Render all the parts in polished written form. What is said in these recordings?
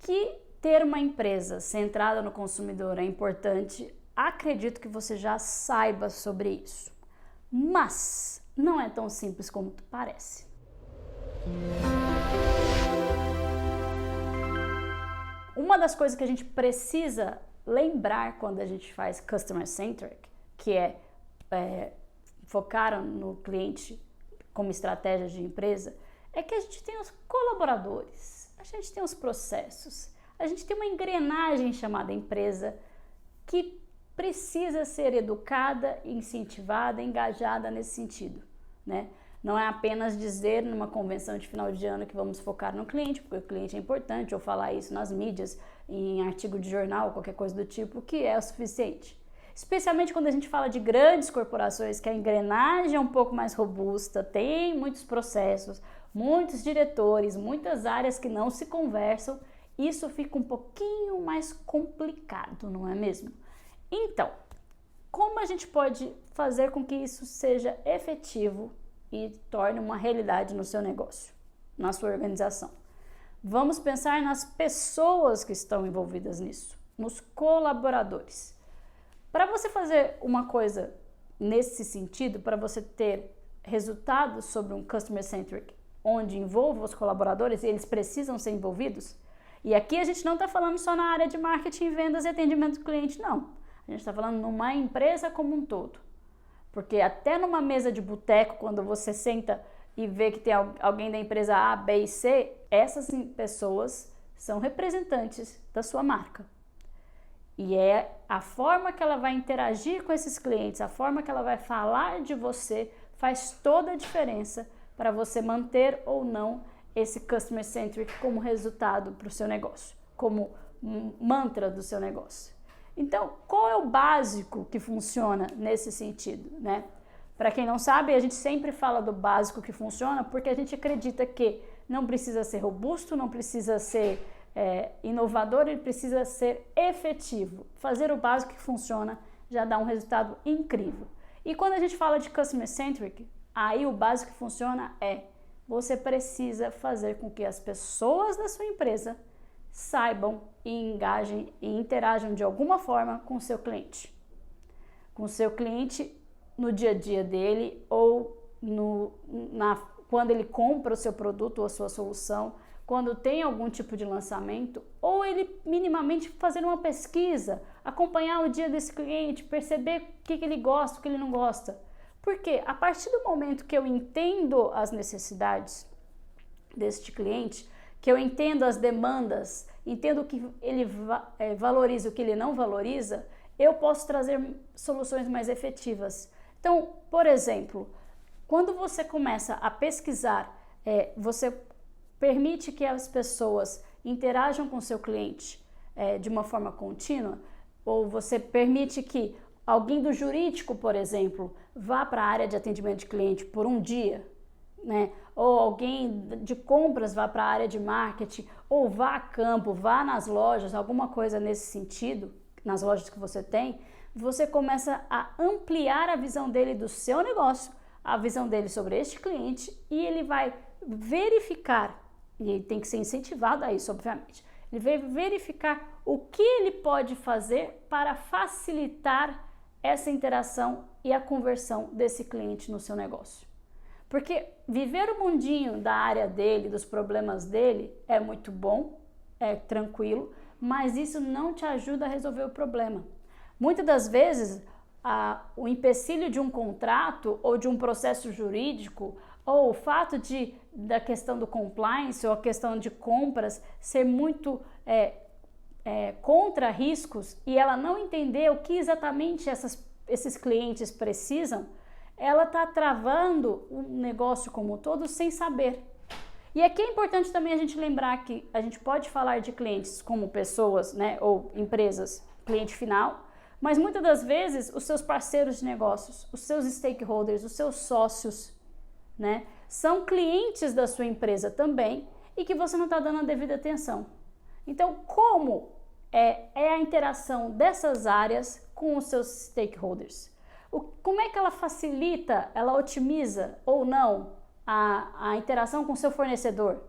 Que ter uma empresa centrada no consumidor é importante, acredito que você já saiba sobre isso. Mas não é tão simples como parece. Uma das coisas que a gente precisa lembrar quando a gente faz Customer Centric, que é focar no cliente como estratégia de empresa, é que a gente tem os colaboradores, a gente tem os processos, a gente tem uma engrenagem chamada empresa que precisa ser educada, incentivada, engajada nesse sentido, né? Não é apenas dizer numa convenção de final de ano que vamos focar no cliente, porque o cliente é importante, ou falar isso nas mídias, em artigo de jornal, qualquer coisa do tipo, que é o suficiente. Especialmente quando a gente fala de grandes corporações, que a engrenagem é um pouco mais robusta, tem muitos processos, muitos diretores, muitas áreas que não se conversam, isso fica um pouquinho mais complicado, não é mesmo? Então, como a gente pode fazer com que isso seja efetivo e torne uma realidade no seu negócio, na sua organização? Vamos pensar nas pessoas que estão envolvidas nisso, nos colaboradores. Para você fazer uma coisa nesse sentido, para você ter resultados sobre um Customer Centric, onde envolva os colaboradores e eles precisam ser envolvidos, e aqui a gente não está falando só na área de marketing, vendas e atendimento do cliente, não. A gente está falando numa empresa como um todo. Porque até numa mesa de boteco, quando você senta e vê que tem alguém da empresa A, B e C, essas pessoas são representantes da sua marca. E é a forma que ela vai interagir com esses clientes, a forma que ela vai falar de você, faz toda a diferença para você manter ou não esse Customer Centric como resultado para o seu negócio, como mantra do seu negócio. Então, qual é o básico que funciona nesse sentido, né? Para quem não sabe, a gente sempre fala do básico que funciona porque a gente acredita que não precisa ser robusto, não precisa ser inovador, ele precisa ser efetivo. Fazer o básico que funciona já dá um resultado incrível. E quando a gente fala de Customer Centric, aí o básico que funciona você precisa fazer com que as pessoas da sua empresa saibam e engajem e interajam de alguma forma com o seu cliente. Com o seu cliente no dia a dia dele ou quando ele compra o seu produto ou a sua solução, quando tem algum tipo de lançamento, ou ele minimamente fazer uma pesquisa, acompanhar o dia desse cliente, perceber o que ele gosta, o que ele não gosta. Porque a partir do momento que eu entendo as necessidades deste cliente, que eu entendo as demandas, entendo o que ele valoriza e o que ele não valoriza, eu posso trazer soluções mais efetivas. Então, por exemplo, quando você começa a pesquisar, você permite que as pessoas interajam com o seu cliente de uma forma contínua, ou você permite que alguém do jurídico, por exemplo, vá para a área de atendimento de cliente por um dia, né? Ou alguém de compras vá para a área de marketing, ou vá a campo, vá nas lojas, alguma coisa nesse sentido, nas lojas que você tem, você começa a ampliar a visão dele do seu negócio, a visão dele sobre este cliente, e ele vai verificar, e ele tem que ser incentivado a isso, obviamente, ele vai verificar o que ele pode fazer para facilitar essa interação e a conversão desse cliente no seu negócio. Porque viver o mundinho da área dele, dos problemas dele, é muito bom, é tranquilo, mas isso não te ajuda a resolver o problema. Muitas das vezes, o empecilho de um contrato ou de um processo jurídico, ou o fato da questão do compliance ou a questão de compras ser muito contra riscos e ela não entender o que exatamente esses clientes precisam, ela está travando o negócio como um todo sem saber. E aqui é importante também a gente lembrar que a gente pode falar de clientes como pessoas, né, ou empresas, cliente final, mas muitas das vezes os seus parceiros de negócios, os seus stakeholders, os seus sócios, né, são clientes da sua empresa também e que você não está dando a devida atenção. Então, como é a interação dessas áreas com os seus stakeholders? Como é que ela facilita, ela otimiza ou não a interação com o seu fornecedor?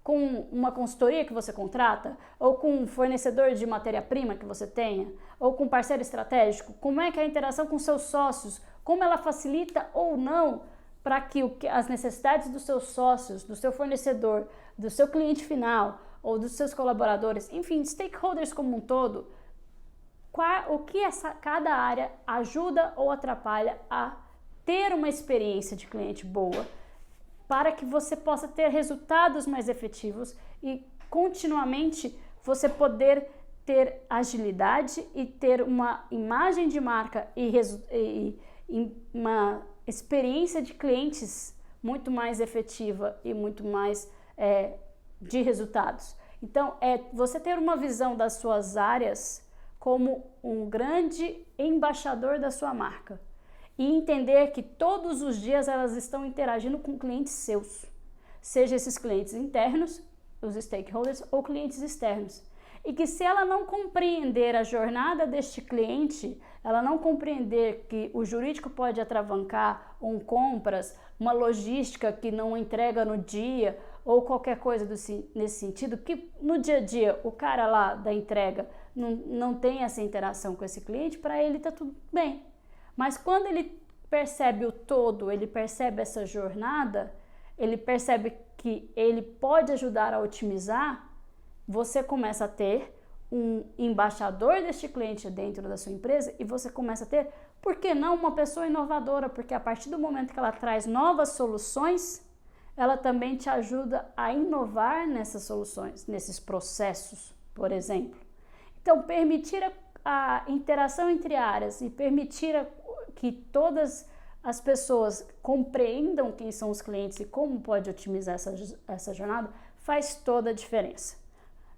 com uma consultoria que você contrata, ou com um fornecedor de matéria-prima que você tenha, ou com um parceiro estratégico? Como é que é a interação com seus sócios, como ela facilita ou não para que as necessidades dos seus sócios, do seu fornecedor, do seu cliente final, ou dos seus colaboradores, enfim, stakeholders como um todo, o que cada área ajuda ou atrapalha a ter uma experiência de cliente boa, para que você possa ter resultados mais efetivos e continuamente você poder ter agilidade e ter uma imagem de marca e uma experiência de clientes muito mais efetiva e muito mais de resultados. Então, você ter uma visão das suas áreas como um grande embaixador da sua marca. E entender que todos os dias elas estão interagindo com clientes seus, seja esses clientes internos, os stakeholders, ou clientes externos. E que se ela não compreender a jornada deste cliente, ela não compreender que o jurídico pode atravancar compras, uma logística que não entrega no dia, ou qualquer coisa nesse sentido, que no dia a dia o cara lá da entrega não tem essa interação com esse cliente, para ele está tudo bem. Mas quando ele percebe o todo, ele percebe essa jornada, ele percebe que ele pode ajudar a otimizar, você começa a ter um embaixador deste cliente dentro da sua empresa e você começa a ter, por que não, uma pessoa inovadora? Porque a partir do momento que ela traz novas soluções, ela também te ajuda a inovar nessas soluções, nesses processos, por exemplo. Então, permitir a interação entre áreas e permitir que todas as pessoas compreendam quem são os clientes e como pode otimizar essa jornada, faz toda a diferença.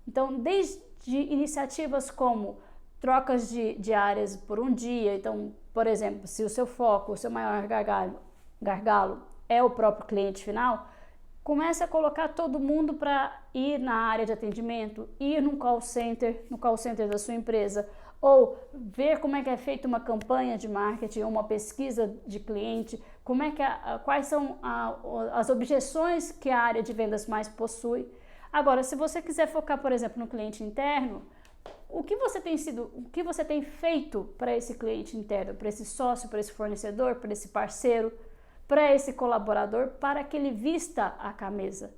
Então, desde iniciativas como trocas de áreas por um dia, então, por exemplo, se o seu foco, o seu maior gargalo é o próprio cliente final, comece a colocar todo mundo para ir na área de atendimento, ir no call center da sua empresa, ou ver como é que é feita uma campanha de marketing ou uma pesquisa de cliente, quais são as objeções que a área de vendas mais possui. Agora, se você quiser focar, por exemplo, no cliente interno, o que você tem feito para esse cliente interno, para esse sócio, para esse fornecedor, para esse parceiro, para esse colaborador, para que ele vista a camisa?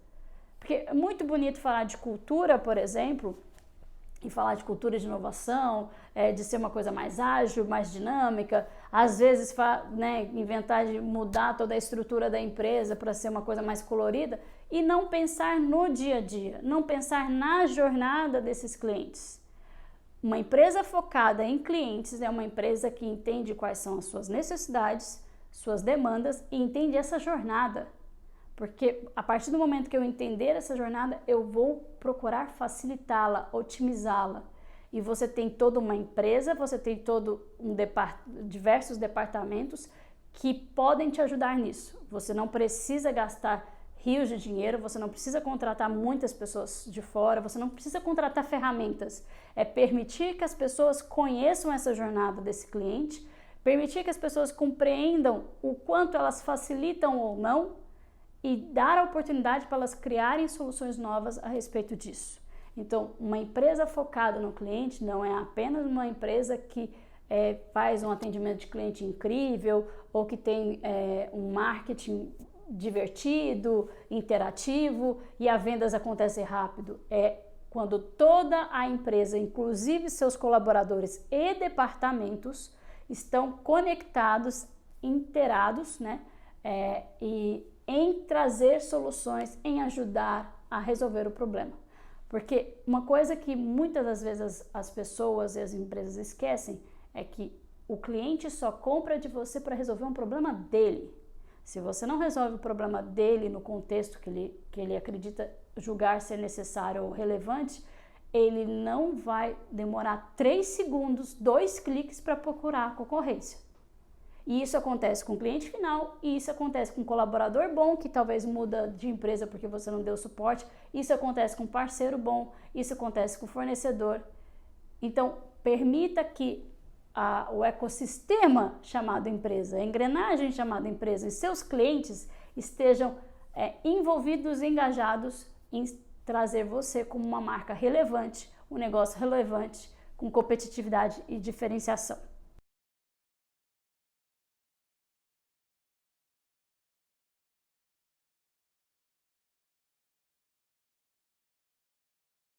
Porque é muito bonito falar de cultura, por exemplo, e falar de cultura de inovação, de ser uma coisa mais ágil, mais dinâmica, às vezes inventar de mudar toda a estrutura da empresa para ser uma coisa mais colorida e não pensar no dia a dia, não pensar na jornada desses clientes. Uma empresa focada em clientes é uma empresa que entende quais são as suas necessidades, suas demandas e entende essa jornada. Porque a partir do momento que eu entender essa jornada, eu vou procurar facilitá-la, otimizá-la. E você tem toda uma empresa, você tem diversos departamentos que podem te ajudar nisso. Você não precisa gastar rios de dinheiro, você não precisa contratar muitas pessoas de fora, você não precisa contratar ferramentas. É permitir que as pessoas conheçam essa jornada desse cliente, permitir que as pessoas compreendam o quanto elas facilitam ou não, e dar a oportunidade para elas criarem soluções novas a respeito disso. Então, uma empresa focada no cliente não é apenas uma empresa que faz um atendimento de cliente incrível ou que tem um marketing divertido, interativo e as vendas acontecem rápido. É quando toda a empresa, inclusive seus colaboradores e departamentos, estão conectados, inteirados, e em trazer soluções, em ajudar a resolver o problema. Porque uma coisa que muitas das vezes as pessoas e as empresas esquecem é que o cliente só compra de você para resolver um problema dele. Se você não resolve o problema dele no contexto que ele acredita julgar ser necessário ou relevante, ele não vai demorar 3 segundos, 2 cliques para procurar a concorrência. E isso acontece com o cliente final, e isso acontece com um colaborador bom, que talvez muda de empresa porque você não deu suporte, isso acontece com um parceiro bom, isso acontece com o fornecedor. Então, permita que o ecossistema chamado empresa, a engrenagem chamada empresa e seus clientes estejam envolvidos, engajados em trazer você como uma marca relevante, um negócio relevante, com competitividade e diferenciação.